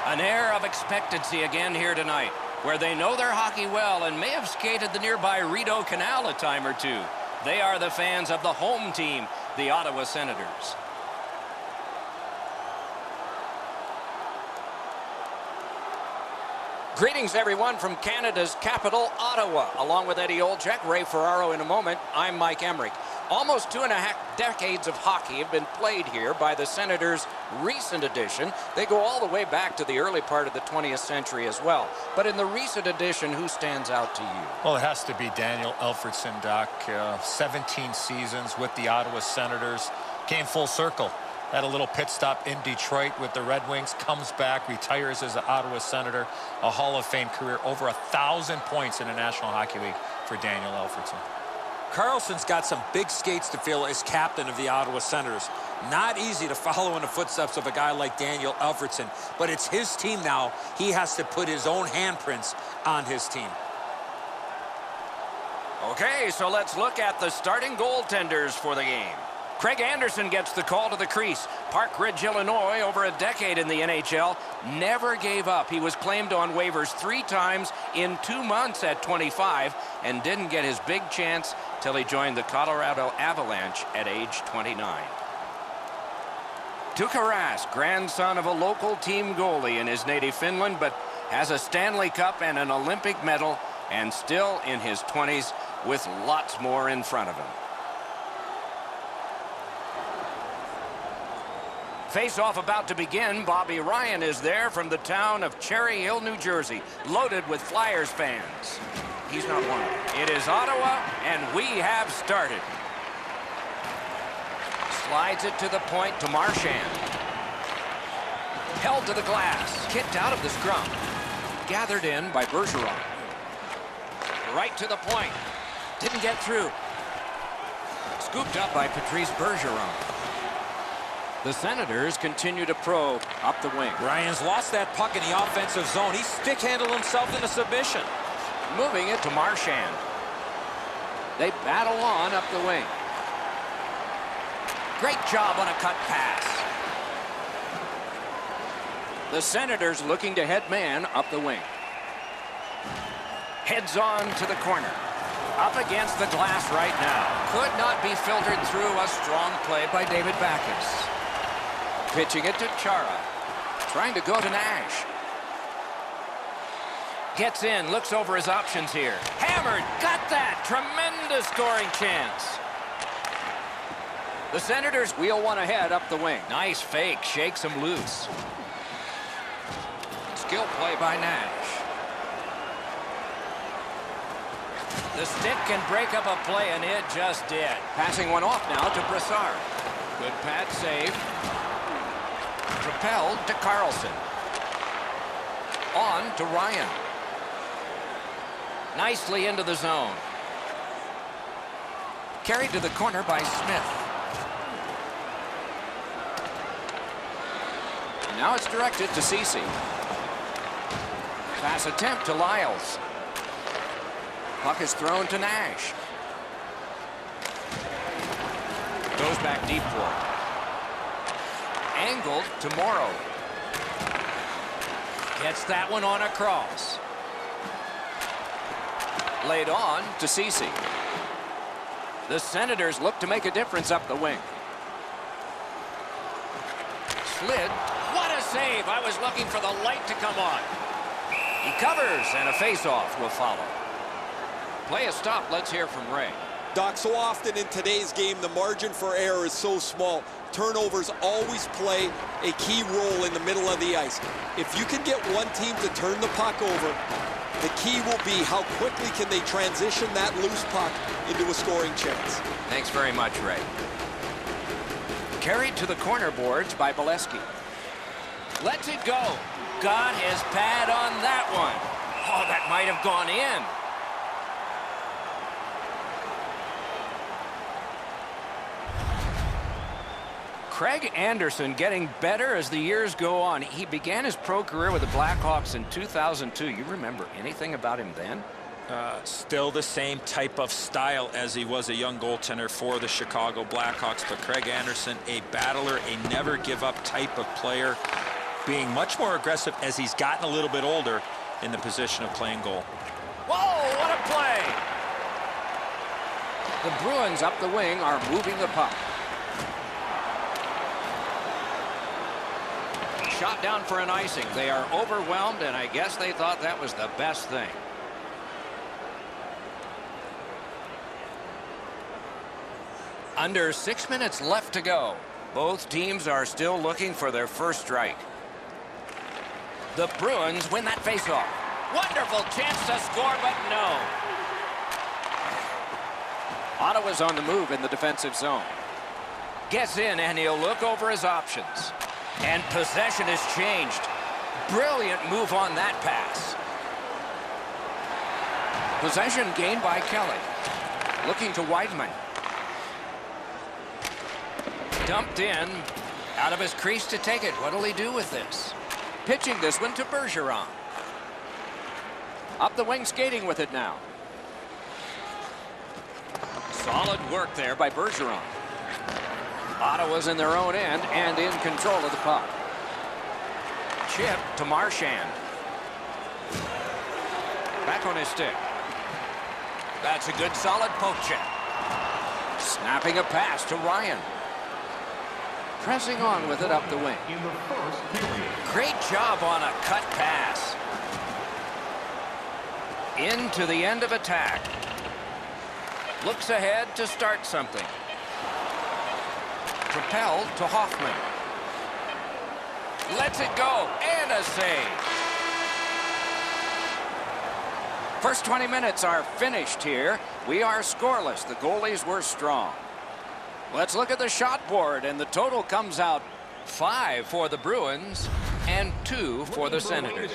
An air of expectancy again here tonight, where they know their hockey well and may have skated the nearby Rideau Canal a time or two. They are the fans of the home team, the Ottawa Senators. Greetings, everyone, from Canada's capital, Ottawa. Along with Eddie Olczyk, Ray Ferraro in a moment, I'm Mike Emmerich. Almost 2.5 decades of hockey have been played here by the Senators' recent edition. They go all the way back to the early part of the 20th century as well. But in the recent edition, who stands out to you? Well, it has to be Daniel Alfredsson, Doc. 17 seasons with the Ottawa Senators. Came full circle. Had a little pit stop in Detroit with the Red Wings, comes back, retires as an Ottawa Senator, a Hall of Fame career, over 1,000 points in the National Hockey League for Daniel Alfredsson. Carlson's got some big skates to fill as captain of the Ottawa Senators. Not easy to follow in the footsteps of a guy like Daniel Alfredsson, but it's his team now. He has to put his own handprints on his team. Okay, so let's look at the starting goaltenders for the game. Craig Anderson gets the call to the crease. Park Ridge, Illinois, over a decade in the NHL, never gave up. He was claimed on waivers 3 times in 2 months at 25 and didn't get his big chance till he joined the Colorado Avalanche at age 29. Tuukka Rask, grandson of a local team goalie in his native Finland, but has a Stanley Cup and an Olympic medal, and still in his 20s with lots more in front of him. Face-off about to begin. Bobby Ryan is there from the town of Cherry Hill, New Jersey, loaded with Flyers fans. He's not one of them. It is Ottawa, and we have started. Slides it to the point to Marchand. Held to the glass. Kicked out of the scrum. Gathered in by Bergeron. Right to the point. Didn't get through. Scooped up by Patrice Bergeron. The Senators continue to probe up the wing. Ryan's lost that puck in the offensive zone. He stick-handled himself in a submission. Moving it to Marchand. They battle on up the wing. Great job on a cut pass. The Senators looking to head man up the wing. Heads on to the corner. Up against the glass right now. Could not be filtered through. A strong play by David Backes. Pitching it to Chara. Trying to go to Nash. Gets in, looks over his options here. Hammered, got that! Tremendous scoring chance. The Senators wheel one ahead up the wing. Nice fake, shakes him loose. Skill play by Nash. The stick can break up a play, and it just did. Passing one off now to Brassard. Good pad save. Propelled to Carlson. On to Ryan. Nicely into the zone. Carried to the corner by Smith. And now it's directed to Ceci. Pass attempt to Lyles. Puck is thrown to Nash. Goes back deep for it. Angled to Morrow. Gets that one on a cross. Laid on to Ceci. The Senators look to make a difference up the wing. Slid. What a save! I was looking for the light to come on. He covers, and a face-off will follow. Play a stop. Let's hear from Ray. Doc, so often in today's game, the margin for error is so small. Turnovers always play a key role in the middle of the ice. If you can get one team to turn the puck over, the key will be how quickly can they transition that loose puck into a scoring chance. Thanks very much, Ray. Carried to the corner boards by Bolesky. Lets it go. Got his pad on that one. Oh, that might have gone in. Craig Anderson getting better as the years go on. He began his pro career with the Blackhawks in 2002. You remember anything about him then? Still the same type of style as he was a young goaltender for the Chicago Blackhawks. But Craig Anderson, a battler, a never give up type of player. being much more aggressive as he's gotten a little bit older in the position of playing goal. Whoa, what a play! The Bruins up the wing are moving the puck. Shot down for an icing. They are overwhelmed, and I guess they thought that was the best thing. Under 6 minutes left to go. Both teams are still looking for their first strike. The Bruins win that faceoff. Wonderful chance to score, but no. Ottawa's on the move in the defensive zone. Gets in, and he'll look over his options. And possession has changed. Brilliant move on that pass. Possession gained by Kelly. Looking to Weidman. Dumped in. Out of his crease to take it. What'll he do with this? Pitching this one to Bergeron. Up the wing, skating with it now. Solid work there by Bergeron. Ottawa's in their own end and in control of the puck. Chip to Marchand. Back on his stick. That's a good solid poke check. Snapping a pass to Ryan. Pressing on with it up the wing. Great job on a cut pass. Into the end of attack. Looks ahead to start something. Propelled to Hoffman. Lets it go, and a save. First 20 minutes are finished here. We are scoreless. The goalies were strong. Let's look at the shot board, and the total comes out 5 for the Bruins and 2 for the Senators.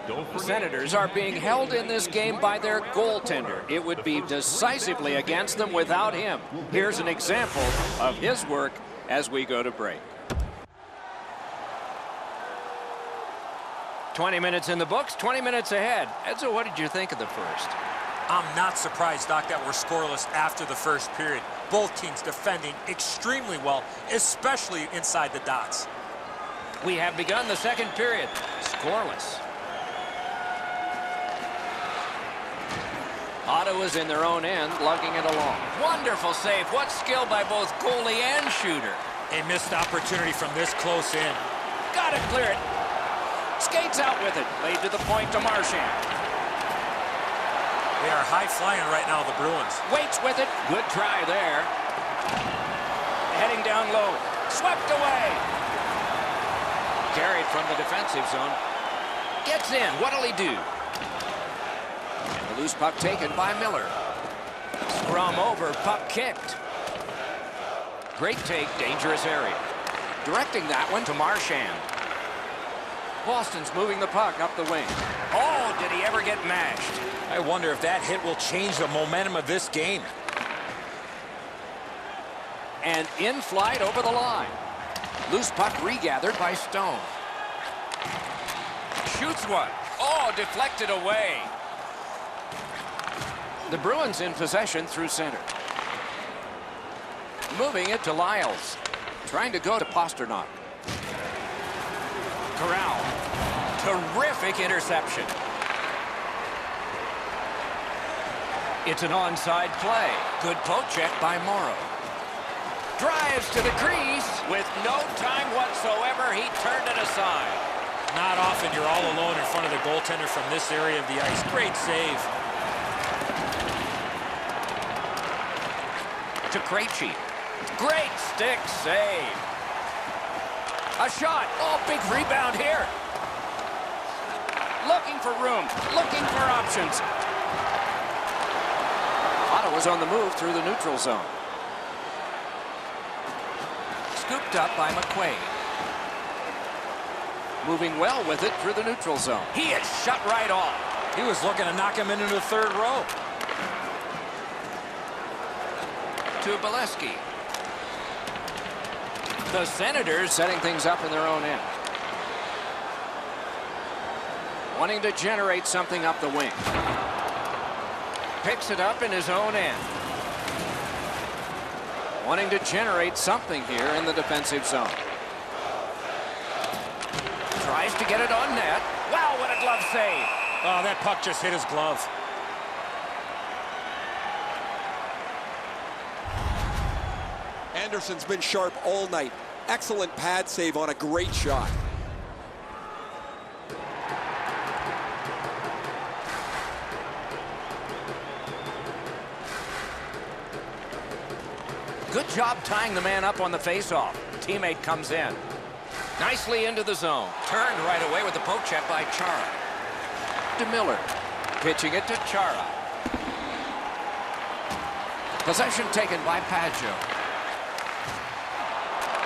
The Senators are being held in this game by their goaltender. It would be decisively against them without him. Here's an example of his work as we go to break. 20 minutes in the books, 20 minutes ahead. Edzo, what did you think of the first? I'm not surprised, Doc, that we're scoreless after the first period. Both teams defending extremely well, especially inside the dots. We have begun the second period. Scoreless. Ottawa's in their own end, lugging it along. Wonderful save. What skill by both goalie and shooter. A missed opportunity from this close in. Got it, clear it. Skates out with it. Laid to the point to Marchand. They are high-flying right now, the Bruins. Waits with it. Good try there. Heading down low. Swept away. Carried from the defensive zone. Gets in. What'll he do? And the loose puck taken by Miller. Scrum over. Puck kicked. Great take. Dangerous area. Directing that one to Marchand. Boston's moving the puck up the wing. Oh, did he ever get mashed? I wonder if that hit will change the momentum of this game. And in flight over the line. Loose puck regathered by Stone. Shoots one. Oh, deflected away. The Bruins in possession through center. Moving it to Lyles. Trying to go to Pasternak. Corral. Terrific interception. It's an onside play. Good poke check by Morrow. Drives to the crease with no time whatsoever. He turned it aside. Not often you're all alone in front of the goaltender from this area of the ice. Great save. To Krejci. Great stick save. A shot. Oh, big rebound here. Looking for room. Looking for options. Ottawa's on the move through the neutral zone. Scooped up by McQuaid. Moving well with it through the neutral zone. He is shut right off. He was looking to knock him into the third row. To Bolesky. The Senators setting things up in their own end. Wanting to generate something up the wing. Picks it up in his own end. Wanting to generate something here in the defensive zone. Tries to get it on net. Wow, what a glove save. Oh, that puck just hit his glove. Anderson's been sharp all night. Excellent pad save on a great shot. Good job tying the man up on the faceoff. Teammate comes in. Nicely into the zone. Turned right away with the poke check by Chara. To Miller. Pitching it to Chara. Possession taken by Paggio.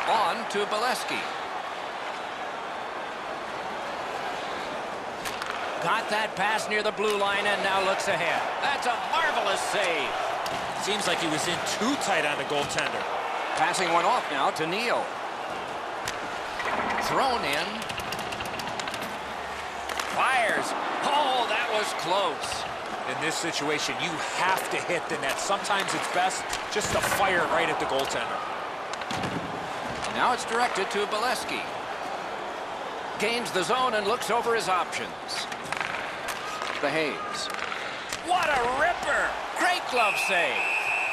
On to Bolesky. Got that pass near the blue line and now looks ahead. That's a marvelous save. Seems like he was in too tight on the goaltender. Passing one off now to Neal. Thrown in. Fires. Oh, that was close. In this situation, you have to hit the net. Sometimes it's best just to fire it right at the goaltender. Now it's directed to Bolesky. Gains the zone and looks over his options. The Hayes. What a ripper! Great glove save.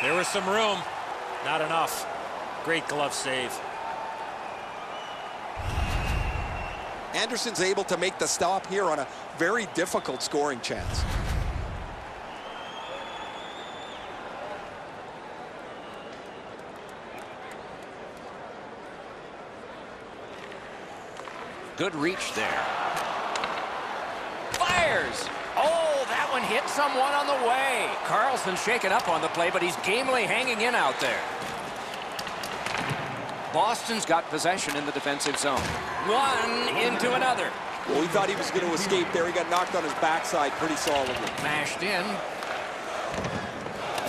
There was some room. Not enough. Great glove save. Anderson's able to make the stop here on a very difficult scoring chance. Good reach there. Fires! Oh, that one hit someone on the way. Carlson's shaken up on the play, but he's gamely hanging in out there. Boston's got possession in the defensive zone. One into another. Well, we thought he was going to escape there. He got knocked on his backside pretty solidly. Mashed in.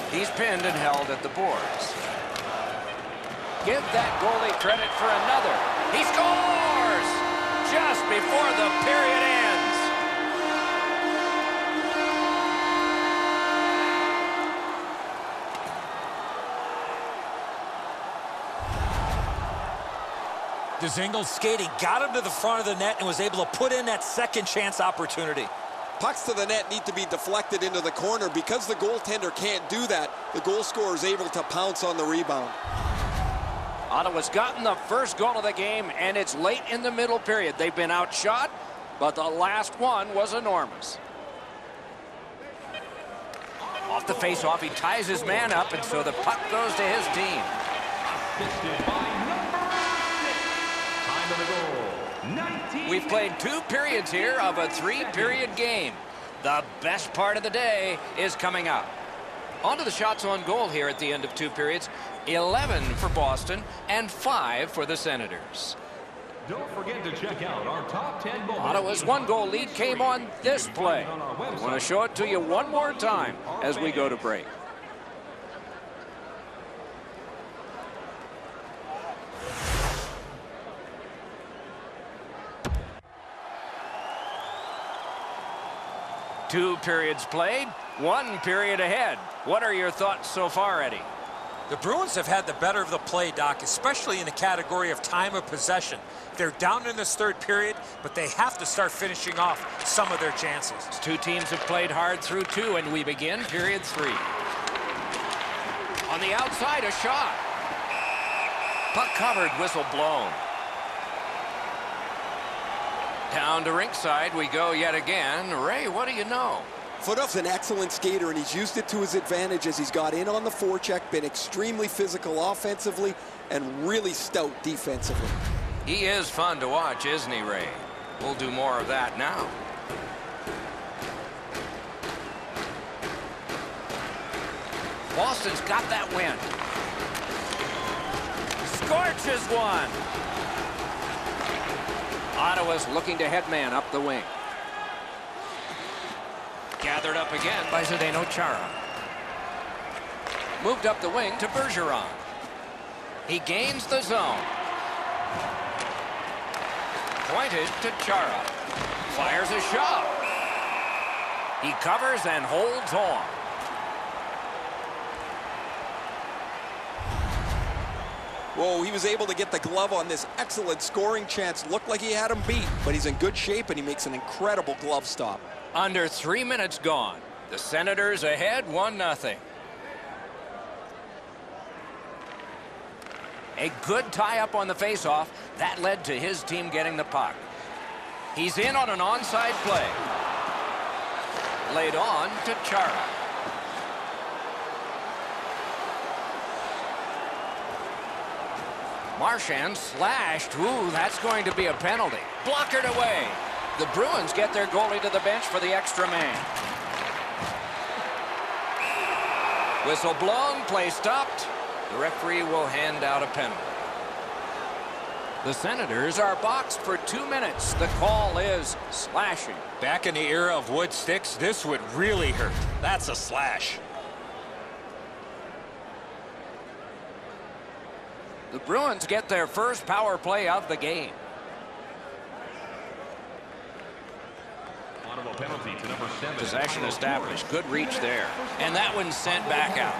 He's pinned and held at the boards. Give that goalie credit for another. He scores! Just before the period ends. Dzingel's skating got him to the front of the net and was able to put in that second chance opportunity. Pucks to the net need to be deflected into the corner. Because the goaltender can't do that, the goal scorer is able to pounce on the rebound. Ottawa's gotten the first goal of the game, and it's late in the middle period. They've been outshot, but the last one was enormous. Off the face-off, he ties his man up, and so the puck goes to his team. We've played 2 periods here of a 3-period game. The best part of the day is coming up. On to the shots on goal here at the end of 2 periods. 11 for Boston and 5 for the Senators. Don't forget to check out our top 10 goals. Ottawa's 1-goal lead came on this play. I want to show it to you one more time as we go to break. Two periods played, 1 period ahead. What are your thoughts so far, Eddie? The Bruins have had the better of the play, Doc, especially in the category of time of possession. They're down in this 3rd period, but they have to start finishing off some of their chances. 2 teams have played hard through 2, and we begin period 3. On the outside, a shot. Puck covered, whistle blown. Down to rinkside we go yet again. Ray, what do you know? Footoff's an excellent skater, and he's used it to his advantage as he's got in on the forecheck, been extremely physical offensively, and really stout defensively. He is fun to watch, isn't he, Ray? We'll do more of that now. Boston's got that win. Scorches one. Ottawa's looking to headman up the wing. Gathered up again by Zdeno Chara. Moved up the wing to Bergeron. He gains the zone. Pointed to Chara. Fires a shot. He covers and holds on. Whoa, he was able to get the glove on this excellent scoring chance. Looked like he had him beat, but he's in good shape, and he makes an incredible glove stop. Under 3 minutes gone. The Senators ahead 1-0. A good tie-up on the face-off. That led to his team getting the puck. He's in on an onside play. Laid on to Chara. Marchand slashed. Ooh, that's going to be a penalty. Blockered away. The Bruins get their goalie to the bench for the extra man. Whistle blown, play stopped. The referee will hand out a penalty. The Senators are boxed for 2 minutes. The call is slashing. Back in the era of wood sticks, this would really hurt. That's a slash. The Bruins get their first power play of the game. Ottawa penalty to number 7. Possession established. Good reach there. And that one's sent back out.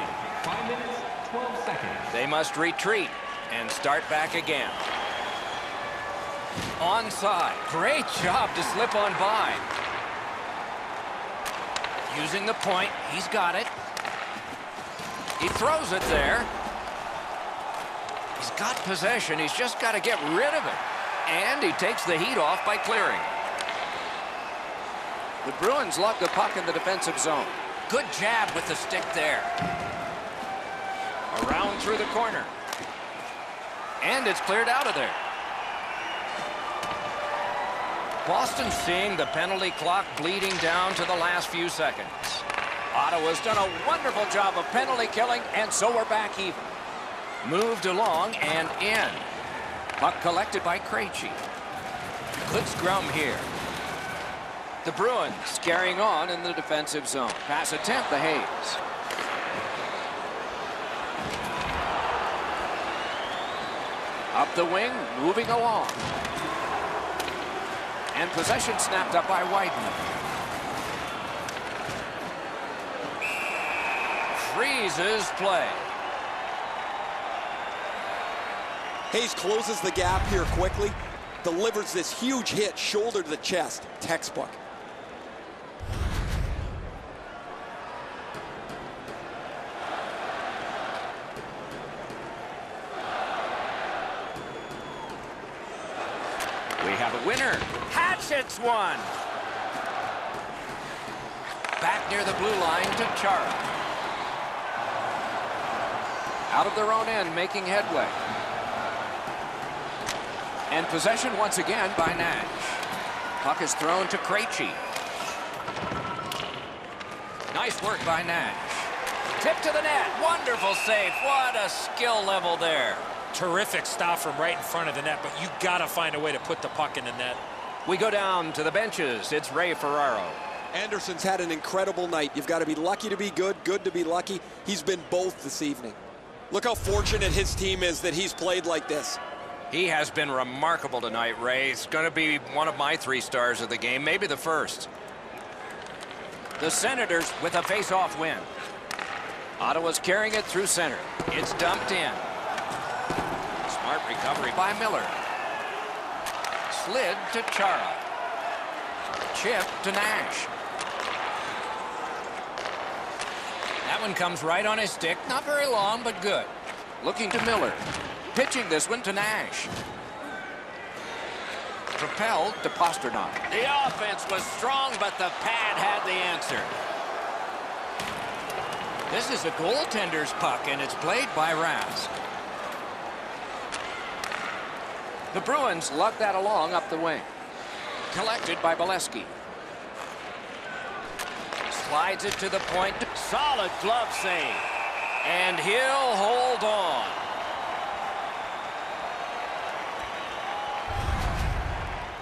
5 minutes, 12 seconds. They must retreat and start back again. Onside. Great job to slip on by. Using the point. He's got it. He throws it there. He's got possession. He's just got to get rid of it. And he takes the heat off by clearing. The Bruins lug the puck in the defensive zone. Good jab with the stick there. Around through the corner. And it's cleared out of there. Boston seeing the penalty clock bleeding down to the last few seconds. Ottawa's done a wonderful job of penalty killing, and so we're back even. Moved along and in. Puck collected by Krejci. Good scrum here. The Bruins carrying on in the defensive zone. Pass attempt to Hayes. Up the wing, moving along. And possession snapped up by Whiteman. Freezes play. Hayes closes the gap here quickly. Delivers this huge hit, shoulder to the chest. Textbook. We have a winner. Hatchets one. Back near the blue line to Chara. Out of their own end, making headway. And possession once again by Nash. Puck is thrown to Krejci. Nice work by Nash. Tip to the net. Wonderful save. What a skill level there. Terrific stop from right in front of the net, but you got to find a way to put the puck in the net. We go down to the benches. It's Ray Ferraro. Anderson's had an incredible night. You've got to be lucky to be good, good to be lucky. He's been both this evening. Look how fortunate his team is that he's played like this. He has been remarkable tonight, Ray. It's going to be one of my 3 stars of the game, maybe the first. The Senators with a face-off win. Ottawa's carrying it through center. It's dumped in. Smart recovery by Miller. Slid to Chara. Chip to Nash. That one comes right on his stick. Not very long, but good. Looking to Miller. Pitching this one to Nash. Propelled to Pasternak. The offense was strong, but the pad had the answer. This is a goaltender's puck, and it's played by Rask. The Bruins lug that along up the wing. Collected by Bolesky. Slides it to the point. Solid glove save. And he'll hold on.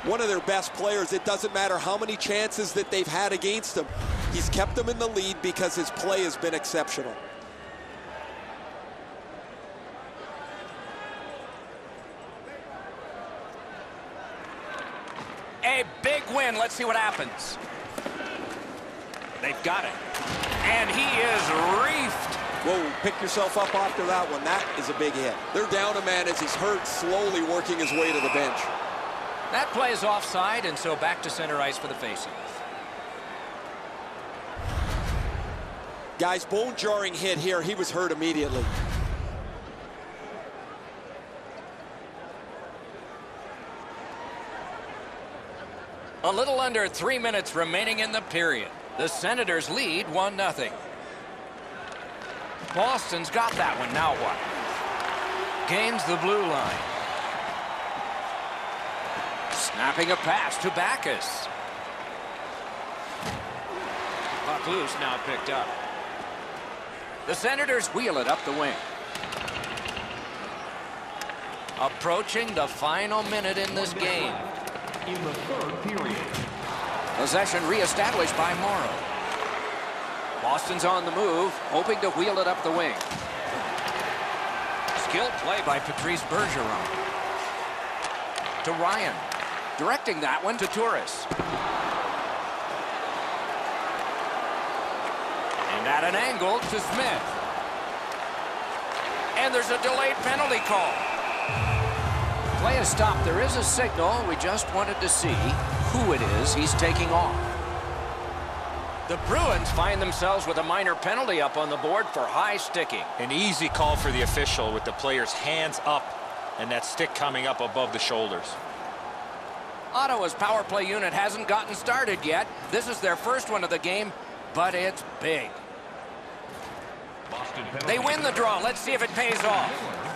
One of their best players. It doesn't matter how many chances that they've had against him. He's kept them in the lead because his play has been exceptional. A big win. Let's see what happens. They've got it. And he is reefed Whoa, pick yourself up after that one. That is a big hit. They're down a man as he's hurt, slowly working his way to the bench. That play is offside, and so back to center ice for the faceoff. Guys, bone-jarring hit here. He was hurt immediately. A little under 3 minutes remaining in the period. The Senators lead 1-0. Boston's got that one. Now what? Gains the blue line. Snapping a pass to Backus. Puck loose, now picked up. The Senators wheel it up the wing. Approaching the final minute in this game. In the third period. Possession reestablished by Morrow. Boston's on the move, hoping to wheel it up the wing. Skilled play by Patrice Bergeron. To Ryan. Directing that one to Turris. And at an angle to Smith. And there's a delayed penalty call. Play is stopped. There is a signal. We just wanted to see who it is he's taking off. The Bruins find themselves with a minor penalty up on the board for high sticking. An easy call for the official with the player's hands up and that stick coming up above the shoulders. Ottawa's power play unit hasn't gotten started yet. This is their first one of the game, but it's big. Boston penalty. They win the draw. Let's see if it pays off.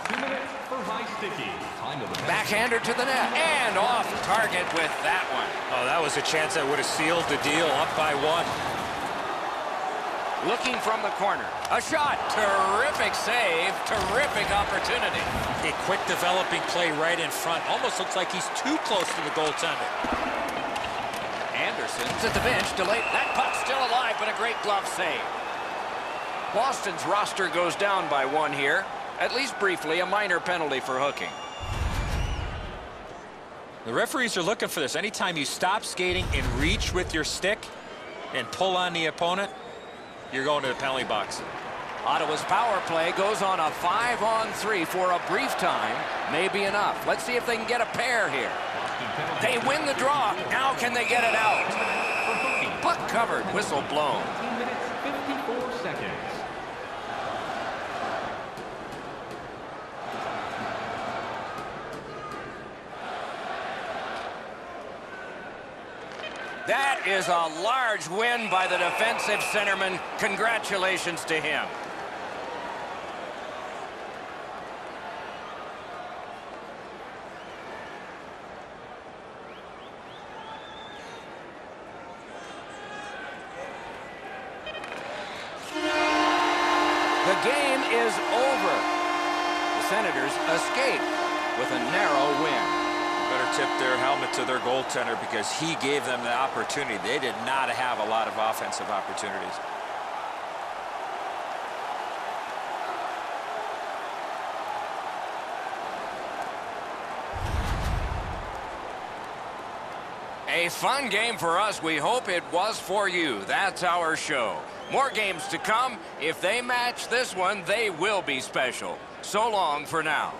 2 minutes for high sticking. Time of the Backhander to the net. And off target with that one. Oh, that was a chance that would have sealed the deal, up by 1. Looking from the corner. A shot. Terrific save. Terrific opportunity. A quick developing play right in front. Almost looks like he's too close to the goaltender. Anderson's at the bench. Delayed. That puck's still alive, but a great glove save. Boston's roster goes down by 1 here. At least briefly, a minor penalty for hooking. The referees are looking for this. Anytime you stop skating and reach with your stick and pull on the opponent, you're going to the penalty box. Ottawa's power play goes on a 5-on-3 for a brief time. May be enough. Let's see if they can get a pair here. They win the draw. Now can they get it out? Puck covered. Whistle blown. 2 minutes, 54 seconds. That is a large win by the defensive centerman. Congratulations to him. The game is over. The Senators escape with a narrow win. Better tip their helmet to their goaltender because he gave them the opportunity. They did not have a lot of offensive opportunities. A fun game for us. We hope it was for you. That's our show. More games to come. If they match this one, they will be special. So long for now.